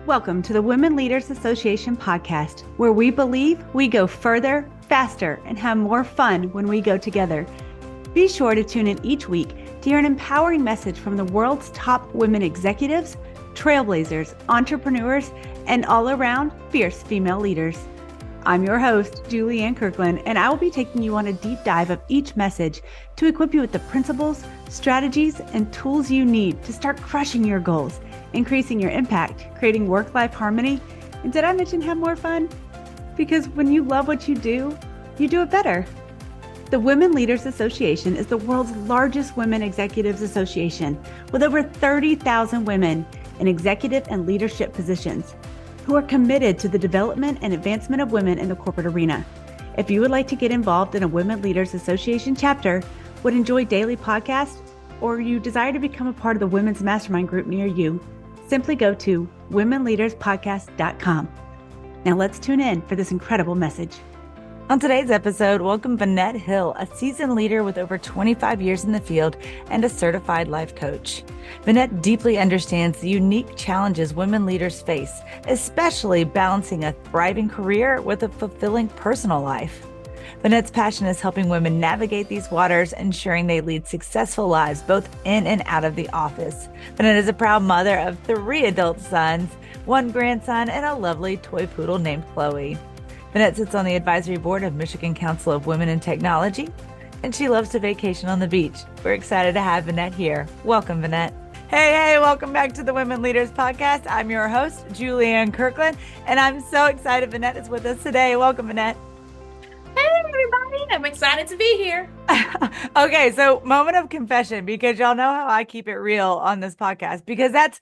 Welcome to the Women Leaders Association podcast, where we believe we go further, faster, and have more fun when we go together. Be sure to tune in each week to hear an empowering message from the world's top women executives, trailblazers, entrepreneurs, and all-around fierce female leaders. I'm your host, Julianne Kirkland, and I will be taking you on a deep dive of each message to equip you with the principles, strategies, and tools you need to start crushing your goals, increasing your impact, creating work-life harmony, and did I mention have more fun? Because when you love what you do it better. The Women Leaders Association is the world's largest women executives association with over 30,000 women in executive and leadership positions who are committed to the development and advancement of women in the corporate arena. If you would like to get involved in a Women Leaders Association chapter, would enjoy daily podcasts, or you desire to become a part of the Women's Mastermind group near you, simply go to womenleaderspodcast.com. Now let's tune in for this incredible message. On today's episode, welcome Vanette Hill, a seasoned leader with over 25 years in the field and a certified life coach. Vanette deeply understands the unique challenges women leaders face, especially balancing a thriving career with a fulfilling personal life. Vanette's passion is helping women navigate these waters, ensuring they lead successful lives both in and out of the office. Vanette is a proud mother of 3 adult sons, 1 grandson, and a lovely toy poodle named Chloe. Vanette sits on the advisory board of Michigan Council of Women in Technology, and she loves to vacation on the beach. We're excited to have Vanette here. Welcome, Vanette. Hey, welcome back to the Women Leaders Podcast. I'm your host, Julianne Kirkland, and I'm so excited Vanette is with us today. Welcome, Vanette. Hey, everybody. I'm excited to be here. Okay, so moment of confession, because y'all know how I keep it real on this podcast, because that's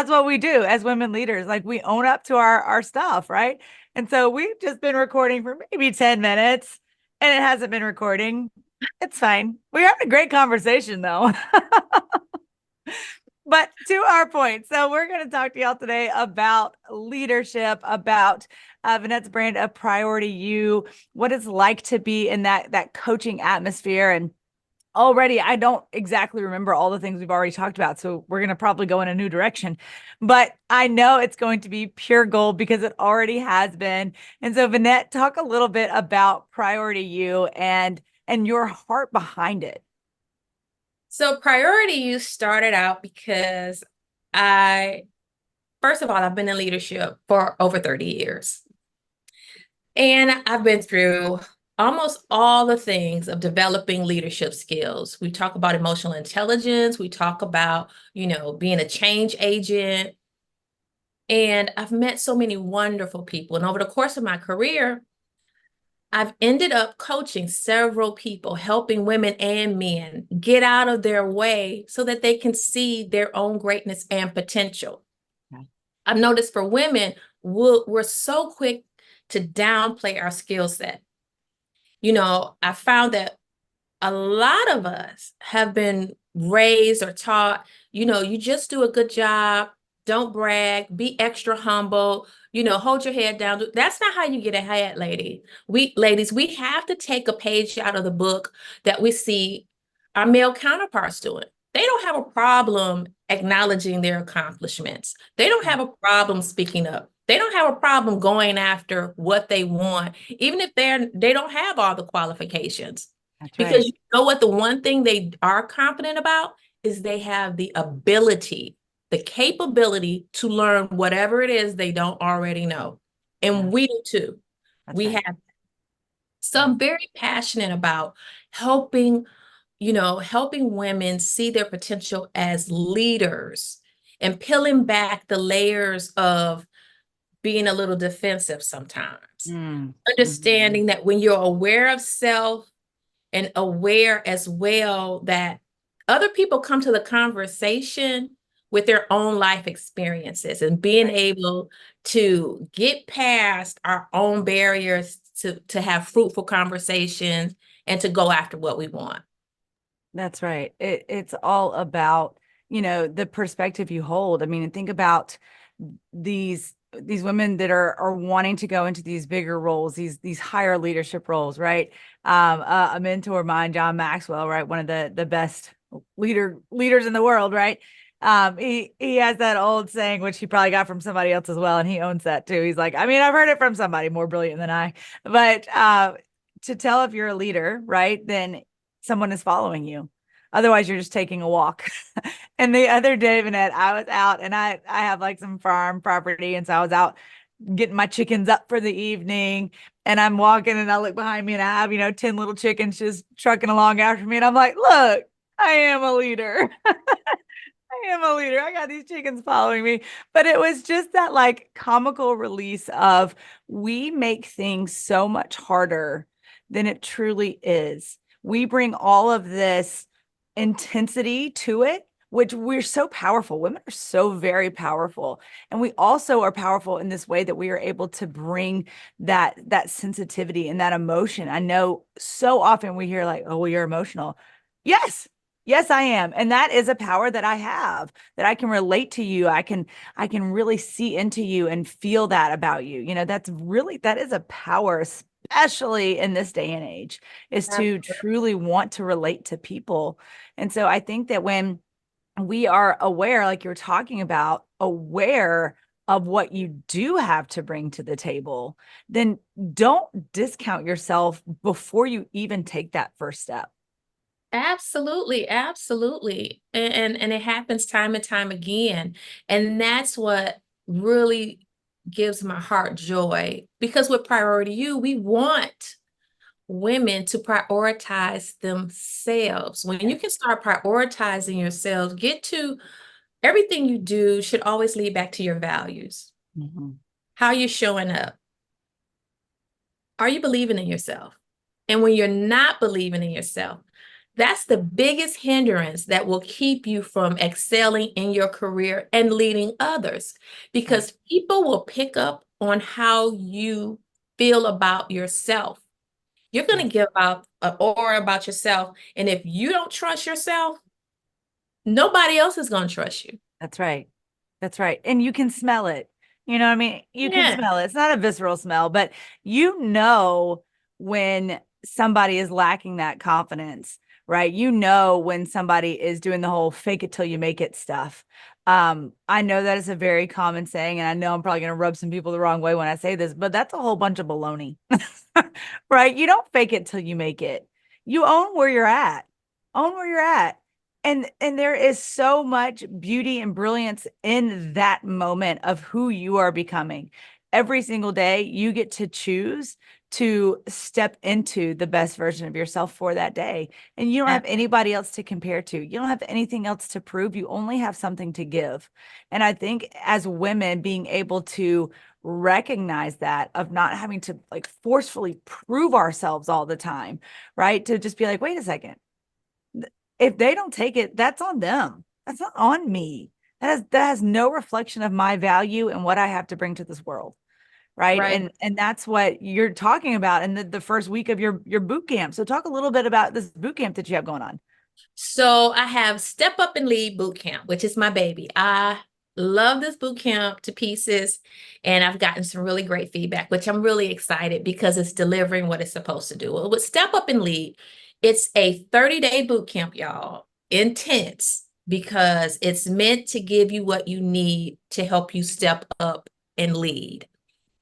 what we do as women leaders. Like, we own up to our stuff, right? And so we've just been recording for maybe 10 minutes and it hasn't been recording. It's fine. We're having a great conversation though. But to our point, so we're going to talk to y'all today about leadership, about Vanette's brand of Priority You, what it's like to be in that coaching atmosphere. And already, I don't exactly remember all the things we've already talked about, so we're going to probably go in a new direction. But I know it's going to be pure gold because it already has been. And so, Vanette, talk a little bit about Priority You and your heart behind it. So Priority You started out because first of all, I've been in leadership for over 30 years. And I've been through almost all the things of developing leadership skills. We talk about emotional intelligence. We talk about, being a change agent. And I've met so many wonderful people. And over the course of my career, I've ended up coaching several people, helping women and men get out of their way so that they can see their own greatness and potential. Okay. I've noticed for women, we're so quick to downplay our skill set. I found that a lot of us have been raised or taught, you just do a good job, don't brag, be extra humble, hold your head down. That's not how you get ahead, ladies. We have to take a page out of the book that we see our male counterparts doing. They don't have a problem acknowledging their accomplishments. They don't have a problem speaking up. They don't have a problem going after what they want, even if they don't have all the qualifications. That's because right. You know what? The one thing they are confident about is they have the ability, the capability to learn whatever it is they don't already know. And we do too. That's we right. have. So I'm very passionate about helping women see their potential as leaders and peeling back the layers of being a little defensive sometimes. Understanding that when you're aware of self and aware as well that other people come to the conversation with their own life experiences and being able to get past our own barriers to have fruitful conversations and to go after what we want. That's right. It's all about, the perspective you hold. I mean, think about these women that are wanting to go into these bigger roles, these higher leadership roles, right? A mentor of mine, John Maxwell, right? One of the best leaders in the world, right? He has that old saying, which he probably got from somebody else as well, and he owns that too. He's like, I mean, I've heard it from somebody more brilliant than I, but to tell if you're a leader, right, then someone is following you. Otherwise, you're just taking a walk. And the other day, Vanette, I was out and I have like some farm property. And so I was out getting my chickens up for the evening. And I'm walking and I look behind me and I have, 10 little chickens just trucking along after me. And I'm like, look, I am a leader. I am a leader. I got these chickens following me. But it was just that like comical release of we make things so much harder than it truly is. We bring all of this intensity to it, which we're so powerful. Women are so very powerful. And we also are powerful in this way that we are able to bring that sensitivity and that emotion. I know so often we hear like, oh, well, you're emotional. Yes. Yes, I am. And that is a power that I have, that I can relate to you. I can really see into you and feel that about you. That is a power, especially in this day and age, is to truly want to relate to people. And so I think that when we are aware, like you're talking about, aware of what you do have to bring to the table, then don't discount yourself before you even take that first step. Absolutely, absolutely. And it happens time and time again. And that's what really gives my heart joy. Because with Priority You, we want women to prioritize themselves. When you can start prioritizing yourself, get to everything you do should always lead back to your values. Mm-hmm. How you're showing up. Are you believing in yourself? And when you're not believing in yourself, that's the biggest hindrance that will keep you from excelling in your career and leading others, because people will pick up on how you feel about yourself. You're going to give out an aura about yourself. And if you don't trust yourself, nobody else is going to trust you. That's right. That's right. And you can smell it. You know what I mean? You can smell it. It's not a visceral smell, but when somebody is lacking that confidence, right? When somebody is doing the whole fake it till you make it stuff. I know that is a very common saying, and I know I'm probably going to rub some people the wrong way when I say this, but that's a whole bunch of baloney, right? You don't fake it till you make it. You own where you're at. Own where you're at. And there is so much beauty and brilliance in that moment of who you are becoming. Every single day, you get to choose to step into the best version of yourself for that day. And you don't have anybody else to compare to. You don't have anything else to prove. You only have something to give. And I think as women, being able to recognize that, of not having to like forcefully prove ourselves all the time, right? To just be like, wait a second. If they don't take it, that's on them. That's not on me. That has no reflection of my value and what I have to bring to this world. Right. And that's what you're talking about in the first week of your boot camp. So talk a little bit about this boot camp that you have going on. So I have Step Up and Lead Boot Camp, which is my baby. I love this boot camp to pieces, and I've gotten some really great feedback, which I'm really excited because it's delivering what it's supposed to do. Well, with Step Up and Lead, it's a 30-day boot camp, y'all. Intense, because it's meant to give you what you need to help you step up and lead.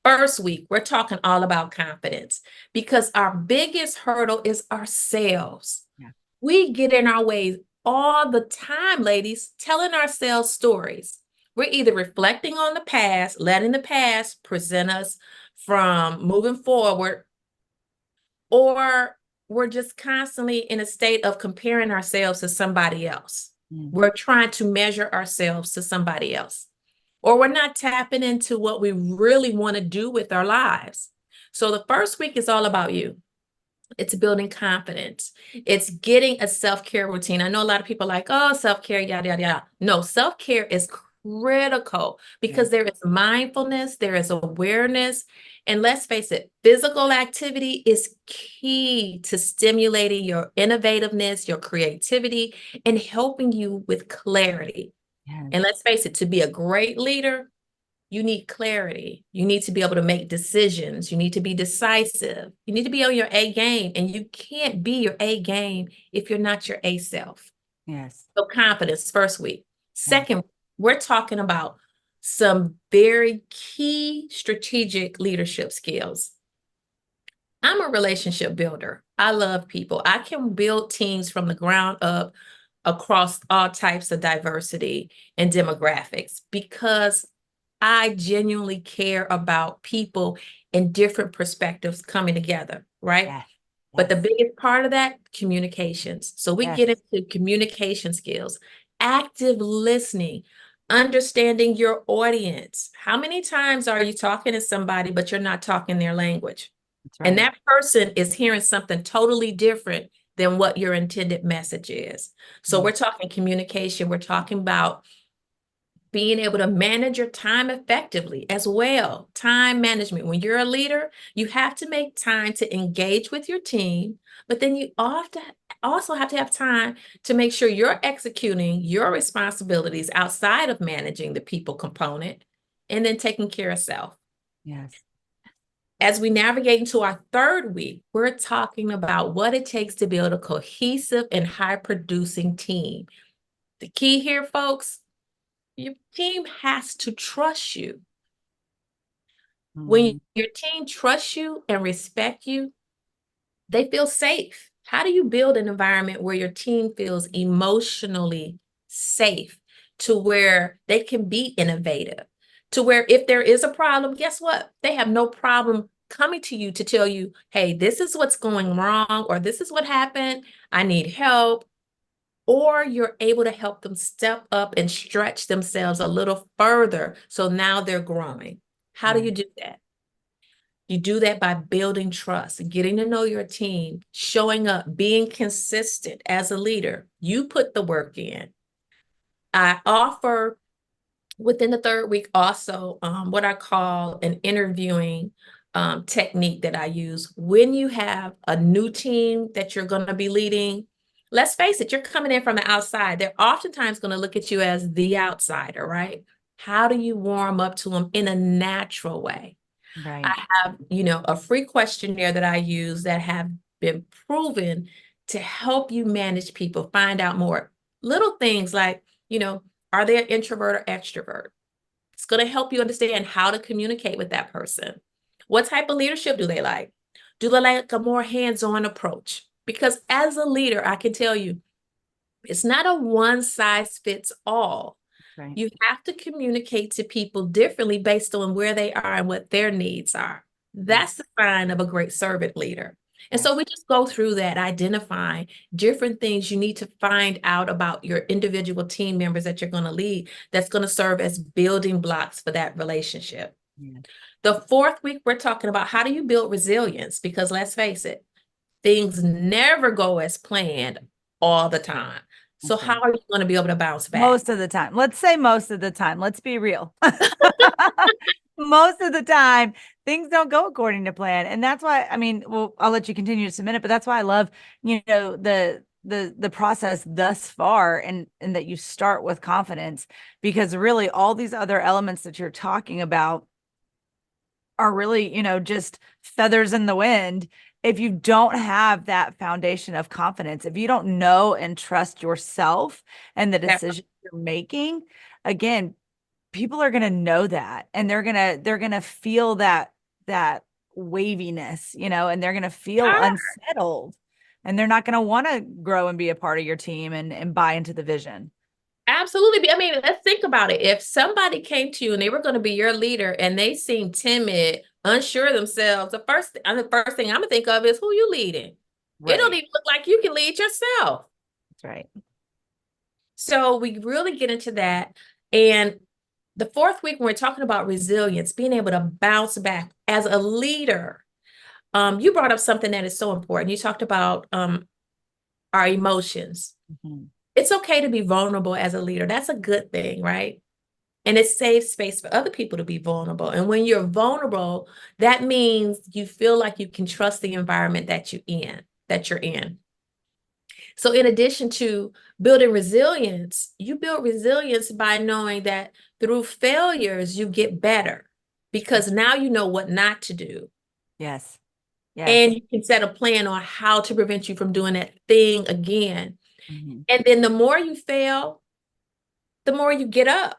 First week, we're talking all about confidence, because our biggest hurdle is ourselves. Yeah. We get in our way all the time, ladies, telling ourselves stories. We're either reflecting on the past, letting the past present us from moving forward, or we're just constantly in a state of comparing ourselves to somebody else. We're trying to measure ourselves to somebody else. Or we're not tapping into what we really want to do with our lives. So the first week is all about you. It's building confidence. It's getting a self-care routine. I know a lot of people are like, oh, self-care, yada, yada, yada. No, self-care is critical, because there is mindfulness, there is awareness. And let's face it, physical activity is key to stimulating your innovativeness, your creativity, and helping you with clarity. Yes. And let's face it, to be a great leader, you need clarity. You need to be able to make decisions. You need to be decisive. You need to be on your A game. And you can't be your A game if you're not your A self. Yes. So confidence, first week. Second, we're talking about some very key strategic leadership skills. I'm a relationship builder. I love people. I can build teams from the ground up across all types of diversity and demographics because I genuinely care about people and different perspectives coming together, right? Yes. But the Yes. biggest part of that, communications. So we Yes. get into communication skills, active listening, understanding your audience. How many times are you talking to somebody, but you're not talking their language? That's And right. that person is hearing something totally different than what your intended message is. So we're talking communication. We're talking about being able to manage your time effectively as well. Time management. When you're a leader, you have to make time to engage with your team, but then you also have to have time to make sure you're executing your responsibilities outside of managing the people component and then taking care of self. Yes. As we navigate into our third week, we're talking about what it takes to build a cohesive and high-producing team. The key here, folks, your team has to trust you. When your team trusts you and respect you, they feel safe. How do you build an environment where your team feels emotionally safe to where they can be innovative, to where if there is a problem, guess what? They have no problem coming to you to tell you, hey, this is what's going wrong, or this is what happened. I need help. Or you're able to help them step up and stretch themselves a little further. So now they're growing. How do you do that? You do that by building trust, getting to know your team, showing up, being consistent as a leader. You put the work in. I offer within the third week also what I call an interviewing technique that I use. When you have a new team that you're going to be leading, let's face it, you're coming in from the outside. They're oftentimes going to look at you as the outsider, right? How do you warm up to them in a natural way? Right. I have, a free questionnaire that I use that have been proven to help you manage people, find out more little things like, are they an introvert or extrovert? It's going to help you understand how to communicate with that person. What type of leadership do they like? Do they like a more hands-on approach? Because as a leader, I can tell you, it's not a one size fits all. Right. You have to communicate to people differently based on where they are and what their needs are. That's the sign of a great servant leader. And so we just go through that, identifying different things you need to find out about your individual team members that you're going to lead that's going to serve as building blocks for that relationship. The fourth week, we're talking about how do you build resilience? Because let's face it, things never go as planned all the time. So how are you going to be able to bounce back? Most of the time. Let's say most of the time. Let's be real. Most of the time, things don't go according to plan. And that's why, well, I'll let you continue to submit it, but that's why I love, the process thus far and that you start with confidence, because really all these other elements that you're talking about are really, just feathers in the wind. If you don't have that foundation of confidence, if you don't know and trust yourself and the decisions you're making, again, people are going to know that, and they're going to feel that waviness, and they're going to feel unsettled, and they're not going to want to grow and be a part of your team and buy into the vision. Absolutely. Let's think about it. If somebody came to you and they were going to be your leader and they seem timid, unsure of themselves, the first thing I'm going to think of is who you leading. Right. It don't even look like you can lead yourself. That's right. So we really get into that. And the fourth week, when we're talking about resilience, being able to bounce back as a leader, you brought up something that is so important. You talked about our emotions. Mm-hmm. It's okay to be vulnerable as a leader. That's a good thing, right? And it saves space for other people to be vulnerable. And when you're vulnerable, that means you feel like you can trust the environment that you're in. So in addition to building resilience, you build resilience by knowing that through failures, you get better because now you know what not to do. Yes. And you can set a plan on how to prevent you from doing that thing again. Mm-hmm. And then the more you fail, the more you get up.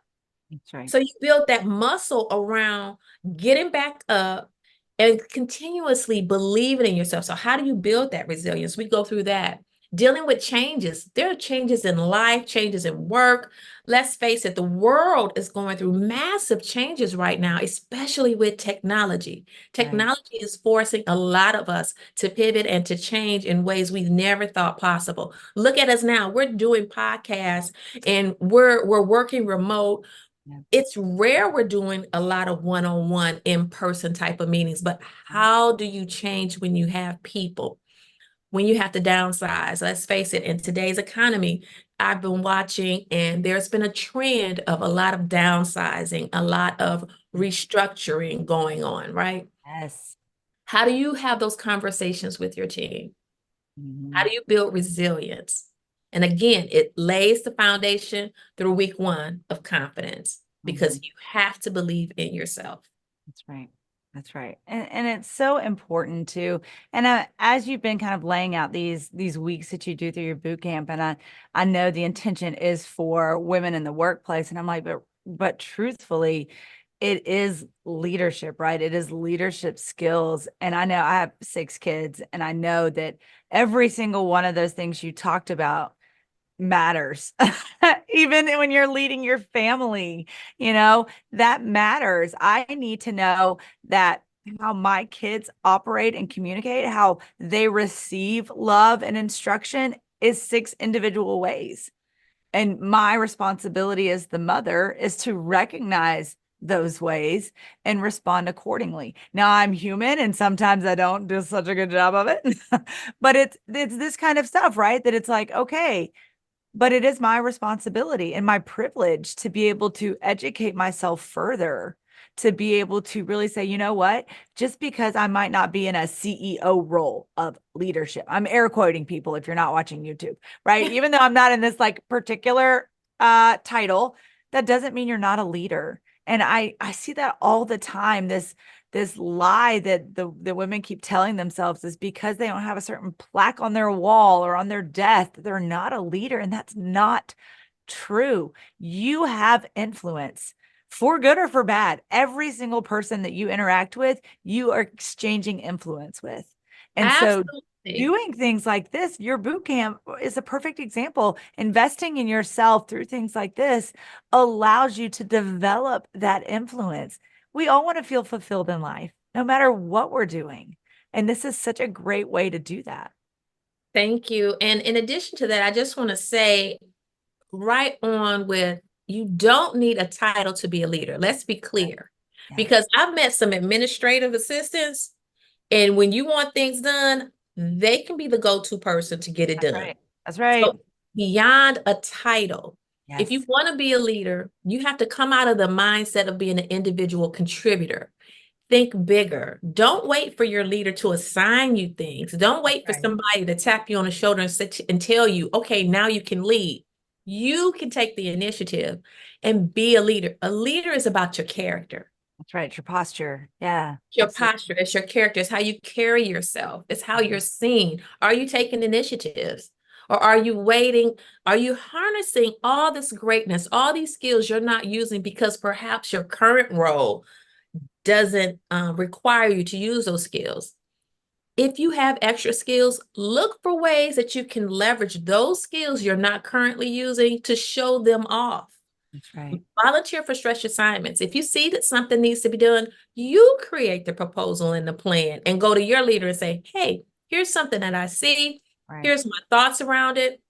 That's right. So you build that muscle around getting back up and continuously believing in yourself. So how do you build that resilience? We go through that. Dealing with changes. There are changes in life, changes in work. Let's face it, the world is going through massive changes right now, especially with technology. Right. Technology is forcing a lot of us to pivot and to change in ways we never thought possible. Look at us now. We're doing podcasts and we're working remote. Yeah. It's rare we're doing a lot of one-on-one in-person type of meetings, but how do you change when you have people? When you have to downsize? Let's face it, in today's economy, I've been watching and there's been a trend of a lot of downsizing, a lot of restructuring going on, right? Yes. How do you have those conversations with your team? How Mhm. do you build resilience? And again, it lays the foundation through week 1 of confidence because Mhm. you have to believe in yourself. That's right. That's right. And it's so important too. And as you've been kind of laying out these weeks that you do through your boot camp, and I know the intention is for women in the workplace, and I'm like, but truthfully, it is leadership, right? It is leadership skills. And I know I have 6 kids, and I know that every single one of those things you talked about matters. Even when you're leading your family, that matters. I need to know that how my kids operate and communicate, how they receive love and instruction is 6 individual ways. And my responsibility as the mother is to recognize those ways and respond accordingly. Now I'm human and sometimes I don't do such a good job of it. But it's this kind of stuff, right? That it's like, okay, but it is my responsibility and my privilege to be able to educate myself further, to be able to really say, you know what, just because I might not be in a CEO role of leadership, I'm air quoting people if you're not watching YouTube, right? Even though I'm not in this like particular title, that doesn't mean you're not a leader. And I see that all the time. This lie that the women keep telling themselves is because they don't have a certain plaque on their wall or on their desk, they're not a leader. And that's not true. You have influence for good or for bad. Every single person that you interact with, you are exchanging influence with. And so Absolutely. doing things like this, your boot camp is a perfect example. Investing in yourself through things like this allows you to develop that influence. We all want to feel fulfilled in life, no matter what we're doing. And this is such a great way to do that. Thank you. And in addition to that, I just want to say right on with you don't need a title to be a leader. Let's be clear. Yes. Because I've met some administrative assistants, and when you want things done, they can be the go-to person to get it That's done. right. That's right. So beyond a title, if you Yes. want to be a leader, you have to come out of the mindset of being an individual contributor. Think bigger. Don't wait for your leader to assign you things. Don't wait for Right. somebody to tap you on the shoulder and sit and tell you, okay, now you can lead. You can take the initiative and be a leader. A leader is about your character. That's right. Your posture. Yeah. It's your Absolutely. posture, it's your character, it's how you carry yourself, it's how you're seen. Are you taking initiatives? Or are you waiting? Are you harnessing all this greatness, all these skills you're not using because perhaps your current role doesn't require you to use those skills? If you have extra skills, look for ways that you can leverage those skills you're not currently using to show them off. That's right. Volunteer for stretch assignments. If you see that something needs to be done, you create the proposal and the plan and go to your leader and say, hey, here's something that I see. Right. Here's my thoughts around it.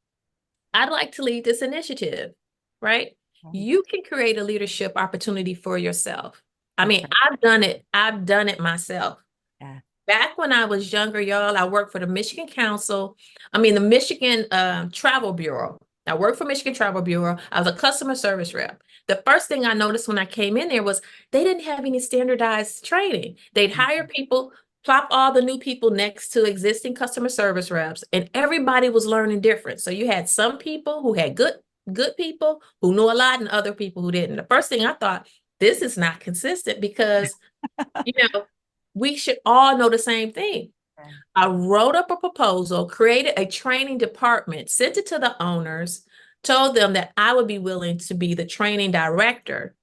I'd like to lead this initiative, right? Right. You can create a leadership opportunity for yourself. I That's mean, right. I've done it. I've done it myself. Yeah. Back when I was younger, y'all, I worked for the Michigan Council. I mean, the Michigan Travel Bureau. I worked for Michigan Travel Bureau. I was a customer service rep. The first thing I noticed when I came in there was they didn't have any standardized training. They'd hire people, plop all the new people next to existing customer service reps, and everybody was learning different. So you had some people who had good people who knew a lot and other people who didn't. The first thing I thought, this is not consistent because, you know, we should all know the same thing. Yeah. I wrote up a proposal, created a training department, sent it to the owners. told them that I would be willing to be the training director,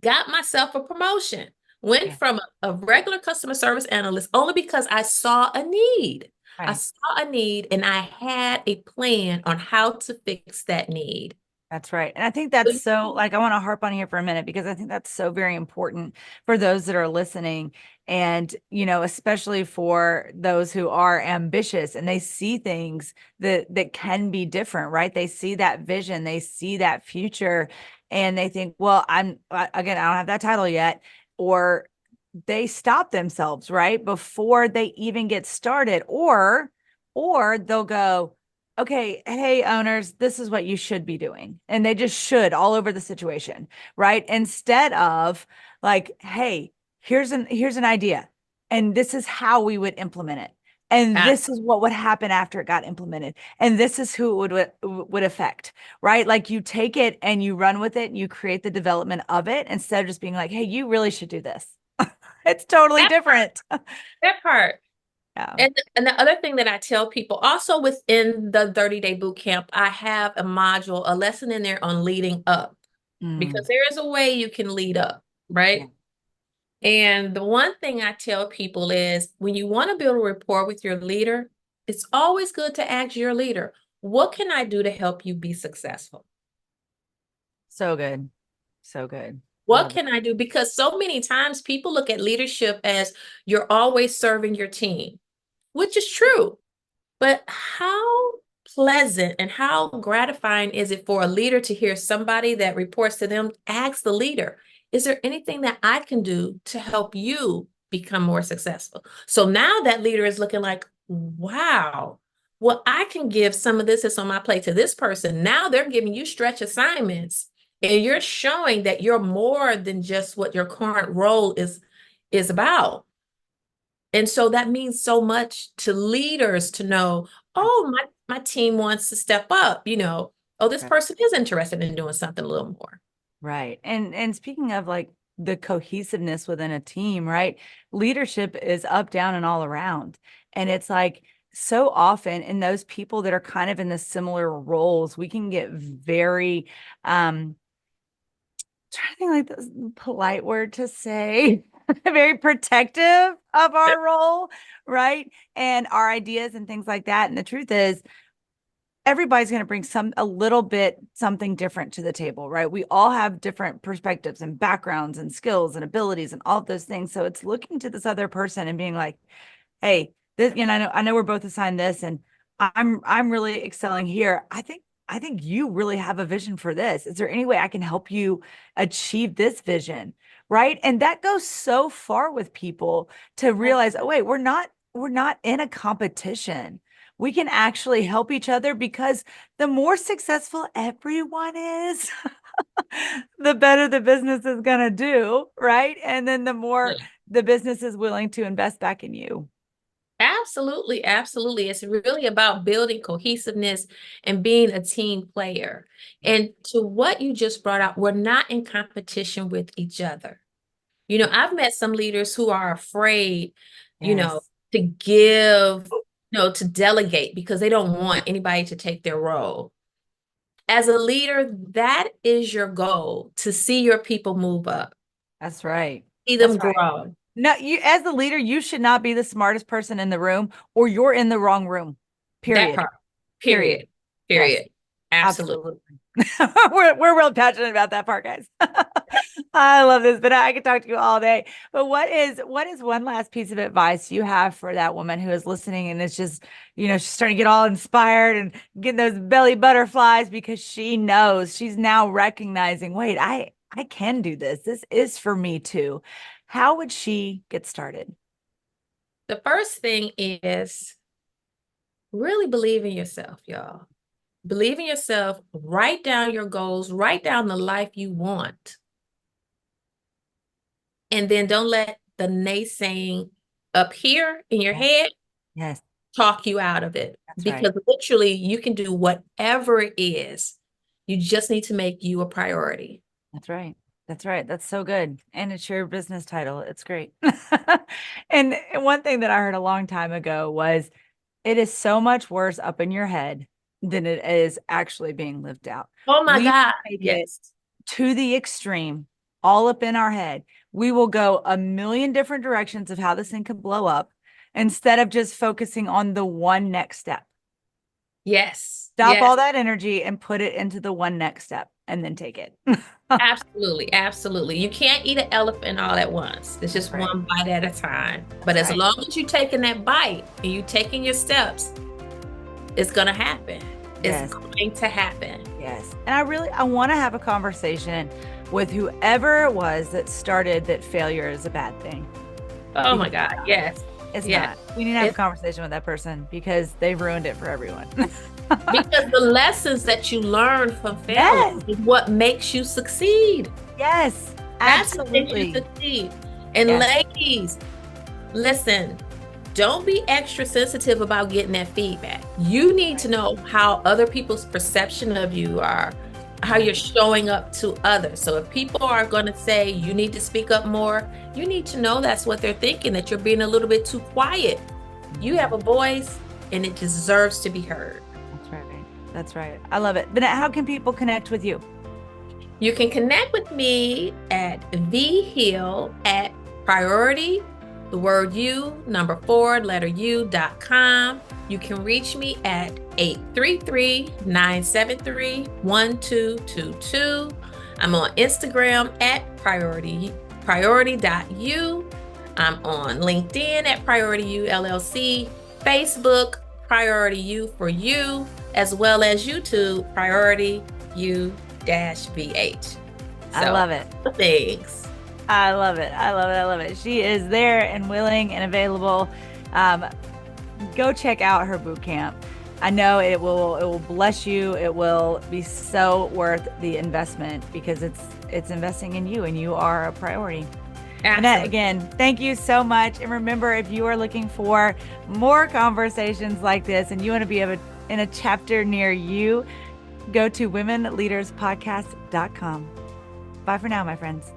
got myself a promotion, went from a regular customer service analyst only because I saw a need. I saw a need and I had a plan on how to fix that need. That's right. And I think that's so, like, I want to harp on here for a minute because I think that's so very important for those that are listening. And, you know, especially for those who are ambitious and they see things that can be different, right? They see that vision, they see that future, and they think, well, again, I don't have that title yet, or they stop themselves, right? Before they even get started, or they'll go, okay, hey, owners, this is what you should be doing. And they just should all over the situation, right? Instead of like, hey, here's an idea. And this is how we would implement it. And this is what would happen after it got implemented. And this is who it would affect, right? Like you take it and you run with it and you create the development of it instead of just being like, hey, you really should do this. It's totally different. That part. Yeah. And the other thing that I tell people also within the 30-day boot camp, I have a module, a lesson in there on leading up, because there is a way you can lead up, right? Yeah. And the one thing I tell people is when you want to build a rapport with your leader, it's always good to ask your leader, what can I do to help you be successful? So good. So good. What can I do? Because so many times people look at leadership as you're always serving your team, which is true. But how pleasant and how gratifying is it for a leader to hear somebody that reports to them ask the leader, is there anything that I can do to help you become more successful? So now that leader is looking like, wow, well, I can give some of this that's on my plate to this person. Now they're giving you stretch assignments. And you're showing that you're more than just what your current role is about. And so that means so much to leaders to know, oh, my team wants to step up, you know, oh, this person is interested in doing something a little more. Right. And speaking of like the cohesiveness within a team, right? Leadership is up, down, and all around. And it's like, so often in those people that are kind of in the similar roles, we can get very, trying to think like the polite word to say, very protective of our role, right? And our ideas and things like that. And the truth is, everybody's going to bring a little bit something different to the table, right? We all have different perspectives and backgrounds and skills and abilities and all of those things. So it's looking to this other person and being like, hey, this, you know, I know we're both assigned this, and I'm really excelling here. I think you really have a vision for this. Is there any way I can help you achieve this vision? Right. And that goes so far with people to realize, oh, wait, we're not in a competition. We can actually help each other, because the more successful everyone is, the better the business is going to do. Right. And then the more the business is willing to invest back in you. Absolutely. Absolutely. It's really about building cohesiveness and being a team player. And to what you just brought out, we're not in competition with each other. You know, I've met some leaders who are afraid, you know, to give, you know, to delegate because they don't want anybody to take their role. As a leader, that is your goal, to see your people move up. That's right. See them grow. No, you as the leader, you should not be the smartest person in the room, or you're in the wrong room. Period. That part. Period. Yes. Absolutely. We're real passionate about that part, guys. I love this, but I could talk to you all day. But what is one last piece of advice you have for that woman who is listening and is just, you know, she's starting to get all inspired and getting those belly butterflies because she knows, she's now recognizing, wait, I can do this. This is for me too. How would she get started? The first thing is really believe in yourself, y'all. Believe in yourself. Write down your goals. Write down the life you want. And then don't let the naysaying up here in your head talk you out of it. That's because literally you can do whatever it is. You just need to make you a priority. That's right. That's right. That's so good. And it's your business title. It's great. And one thing that I heard a long time ago was, it is so much worse up in your head than it is actually being lived out. Oh my We God. take it Yes. to the extreme, all up in our head. We will go a million different directions of how this thing could blow up instead of just focusing on the one next step. Yes. Stop Yes. all that energy and put it into the one next step and then take it. Absolutely. Absolutely. You can't eat an elephant all at once. It's just That's right. one bite at a time. But That's as right. long as you're taking that bite and you're taking your steps, it's going to happen. Yes. It's going to happen. Yes. And I want to have a conversation with whoever it was that started that failure is a bad thing. Oh my God. Yes. It's Yes. not. We need to have a conversation with that person because they've ruined it for everyone. Because the lessons that you learn from failure is what makes you succeed. Yes, That's what makes absolutely. you succeed. And ladies, listen, don't be extra sensitive about getting that feedback. You need to know how other people's perception of you are, how you're showing up to others. So if people are going to say you need to speak up more, you need to know that's what they're thinking, that you're being a little bit too quiet. You have a voice and it deserves to be heard. That's right. That's right. I love it. Vanette, how can people connect with you? You can connect with me at vhill@priority, the word U, number 4, letter U.com. You can reach me at 833-973-1222. I'm on Instagram at priority.u. I'm on LinkedIn at Priority U LLC, Facebook, Priority U for You, as well as YouTube, Priority U-VH. I love it. Thanks. I love it. I love it. I love it. She is there and willing and available. Go check out her boot camp. I know it will bless you. It will be so worth the investment because it's investing in you and you are a priority. Vanette, again, thank you so much. And remember, if you are looking for more conversations like this and you want to be in a chapter near you, go to womenleaderspodcast.com. Bye for now, my friends.